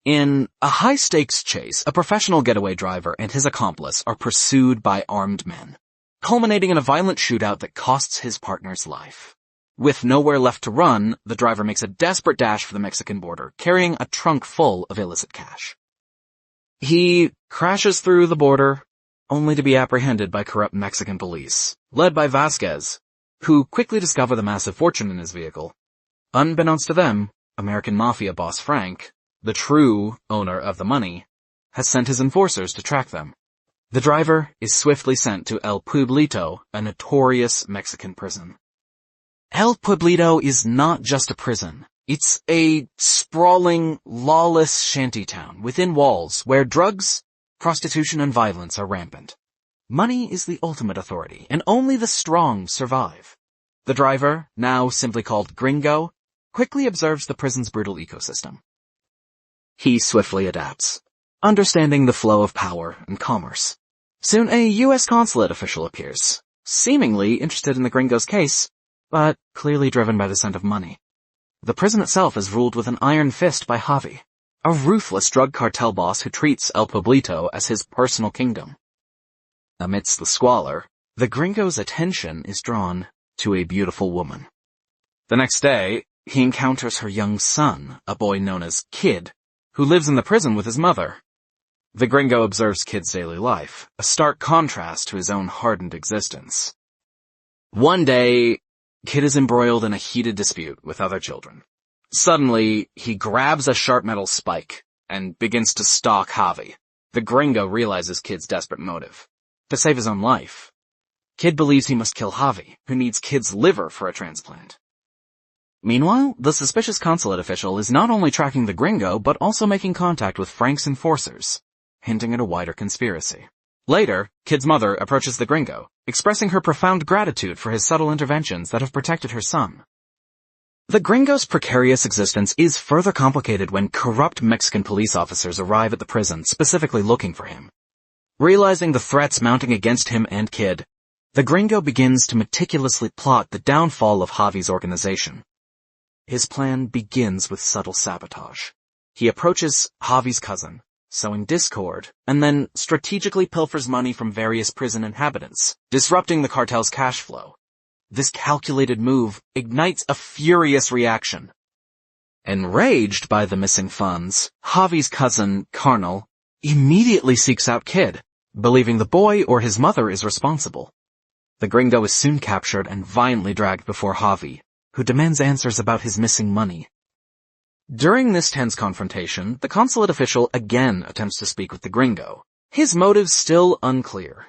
In a high-stakes chase, a professional getaway driver and his accomplice are pursued by armed men, culminating in a violent shootout that costs his partner's life. With nowhere left to run, the driver makes a desperate dash for the Mexican border, carrying a trunk full of illicit cash. He crashes through the border, only to be apprehended by corrupt Mexican police, led by Vasquez, who quickly discover the massive fortune in his vehicle. Unbeknownst to them, American Mafia boss Frank, the true owner of the money, has sent his enforcers to track them. The driver is swiftly sent to El Pueblito, a notorious Mexican prison. El Pueblito is not just a prison. It's a sprawling, lawless shantytown within walls where drugs, prostitution, and violence are rampant. Money is the ultimate authority, and only the strong survive. The driver, now simply called Gringo, quickly observes the prison's brutal ecosystem. He swiftly adapts, understanding the flow of power and commerce. Soon a U.S. consulate official appears, seemingly interested in the Gringo's case, but clearly driven by the scent of money. The prison itself is ruled with an iron fist by Javi, a ruthless drug cartel boss who treats El Pueblito as his personal kingdom. Amidst the squalor, the Gringo's attention is drawn to a beautiful woman. The next day, he encounters her young son, a boy known as Kid, who lives in the prison with his mother. The Gringo observes Kid's daily life, a stark contrast to his own hardened existence. One day, Kid is embroiled in a heated dispute with other children. Suddenly, he grabs a sharp metal spike and begins to stalk Javi. The Gringo realizes Kid's desperate motive: to save his own life. Kid believes he must kill Javi, who needs Kid's liver for a transplant. Meanwhile, the suspicious consulate official is not only tracking the Gringo, but also making contact with Frank's enforcers, hinting at a wider conspiracy. Later, Kid's mother approaches the Gringo, expressing her profound gratitude for his subtle interventions that have protected her son. The Gringo's precarious existence is further complicated when corrupt Mexican police officers arrive at the prison specifically looking for him. Realizing the threats mounting against him and Kid, the Gringo begins to meticulously plot the downfall of Javi's organization. His plan begins with subtle sabotage. He approaches Javi's cousin, sowing discord, and then strategically pilfers money from various prison inhabitants, disrupting the cartel's cash flow. This calculated move ignites a furious reaction. Enraged by the missing funds, Javi's cousin, Carnal, immediately seeks out Kid, believing the boy or his mother is responsible. The Gringo is soon captured and violently dragged before Javi, who demands answers about his missing money. During this tense confrontation, the consulate official again attempts to speak with the Gringo, his motives still unclear.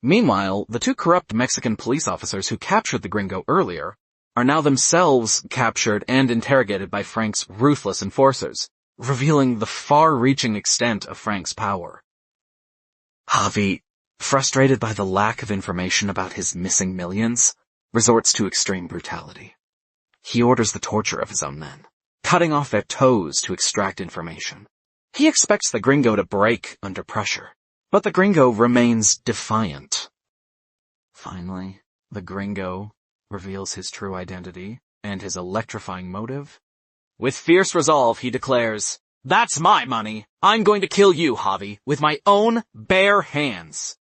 Meanwhile, the two corrupt Mexican police officers who captured the Gringo earlier are now themselves captured and interrogated by Frank's ruthless enforcers, revealing the far-reaching extent of Frank's power. Javi, frustrated by the lack of information about his missing millions, resorts to extreme brutality. He orders the torture of his own men, cutting off their toes to extract information. He expects the Gringo to break under pressure, but the Gringo remains defiant. Finally, the Gringo reveals his true identity and his electrifying motive. With fierce resolve, he declares, "That's my money! I'm going to kill you, Javi, with my own bare hands!"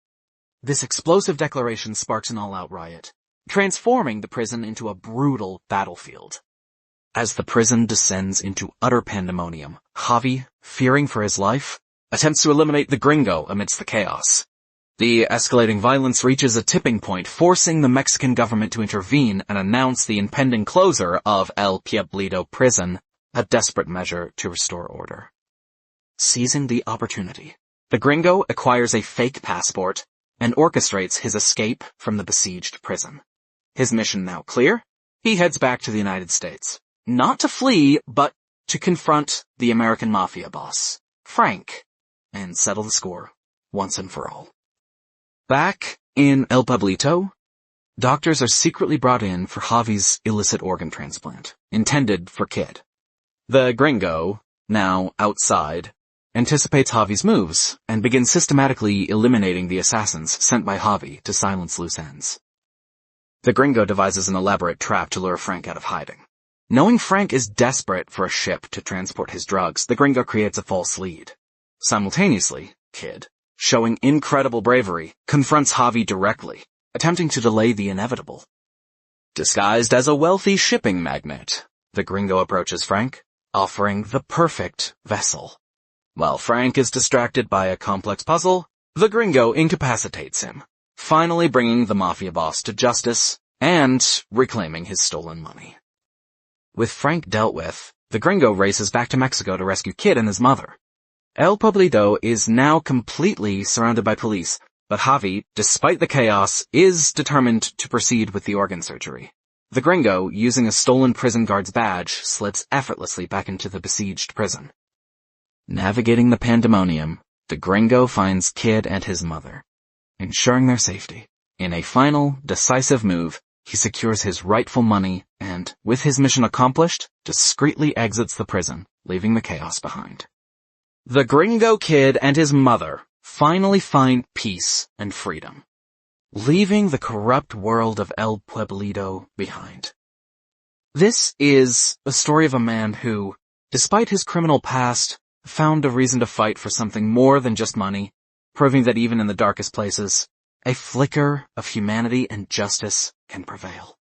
This explosive declaration sparks an all-out riot, transforming the prison into a brutal battlefield. As the prison descends into utter pandemonium, Javi, fearing for his life, attempts to eliminate the Gringo amidst the chaos. The escalating violence reaches a tipping point, forcing the Mexican government to intervene and announce the impending closure of El Pueblito prison, a desperate measure to restore order. Seizing the opportunity, the Gringo acquires a fake passport and orchestrates his escape from the besieged prison. His mission now clear, he heads back to the United States. Not to flee, but to confront the American Mafia boss, Frank, and settle the score once and for all. Back in El Pueblito, doctors are secretly brought in for Javi's illicit organ transplant, intended for Kid. The Gringo, now outside, anticipates Javi's moves and begins systematically eliminating the assassins sent by Javi to silence loose ends. The Gringo devises an elaborate trap to lure Frank out of hiding. Knowing Frank is desperate for a ship to transport his drugs, the Gringo creates a false lead. Simultaneously, Kid, showing incredible bravery, confronts Javi directly, attempting to delay the inevitable. Disguised as a wealthy shipping magnate, the Gringo approaches Frank, offering the perfect vessel. While Frank is distracted by a complex puzzle, the Gringo incapacitates him, finally bringing the mafia boss to justice and reclaiming his stolen money. With Frank dealt with, the Gringo races back to Mexico to rescue Kid and his mother. El Pueblito is now completely surrounded by police, but Javi, despite the chaos, is determined to proceed with the organ surgery. The Gringo, using a stolen prison guard's badge, slips effortlessly back into the besieged prison. Navigating the pandemonium, the Gringo finds Kid and his mother, ensuring their safety. In a final, decisive move, he secures his rightful money and, with his mission accomplished, discreetly exits the prison, leaving the chaos behind. The Gringo Kid and his mother finally find peace and freedom, leaving the corrupt world of El Pueblito behind. This is a story of a man who, despite his criminal past, found a reason to fight for something more than just money, proving that even in the darkest places, a flicker of humanity and justice can prevail.